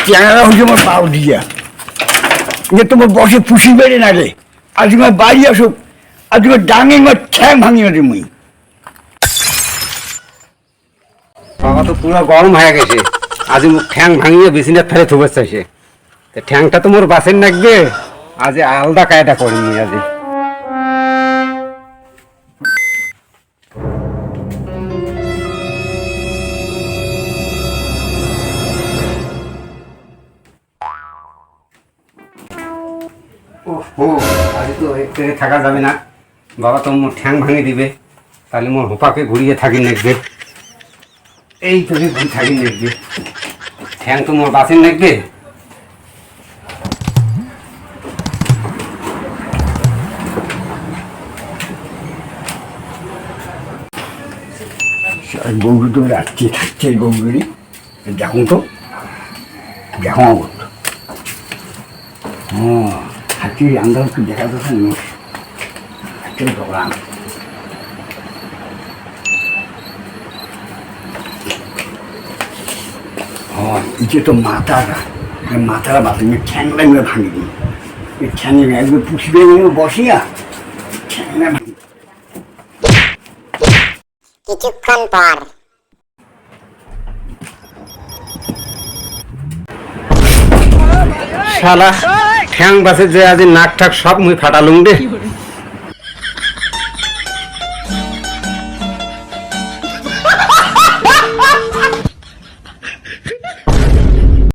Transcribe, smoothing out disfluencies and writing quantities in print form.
চ্যাংড়া হয়েছে আমার পাও দিয়া যে তোমার বসে পুষি বেড়ে না রে আজ তোমার বাড়ি আসুক আর তোমার ডাঙে আমার ঠ্যাং ভাঙিয়ে রে মুই বাবা তো পুরো গরম হয়ে গেছে আজ মুখ ঠ্যাং ভাঙিয়ে বিছানার ফেলে থুবে চাইছে ঠ্যাংটা তো মোর বাসের নাকবে আজ আলাদা কায়দা করি মুই আজ ও আজ তো একটু থাকা যাবে না বাবা তো মোর ঠ্যাং ভাঙিয়ে দিবে তাহলে মোর হোপাকে ঘুরিয়ে থাকি নাকবে এই তোকে ঘুরি থাকি নাকবে ঠ্যাং তো মোর বাসের নাকবে গরু তো রাত্রে থাকছে গরুগুলি দেখুন তো দেখো আমার হ্যাঁ হাতির আন্দাজ একটু দেখা যাচ্ছে না হাতির দোকান হ্যাঁ এই তো মাথাটা বাথরুমে ঠ্যাংলা নিয়ে ভাঙি দিই এই ঠ্যাঙে একবার পুষবে বসিয়া ঠ্যাংলা ভাঙি কিছুক্ষণ পর শালা ঠ্যাং বাসে যে আজ নাক ঠাক সব মুই ফাটালুম রে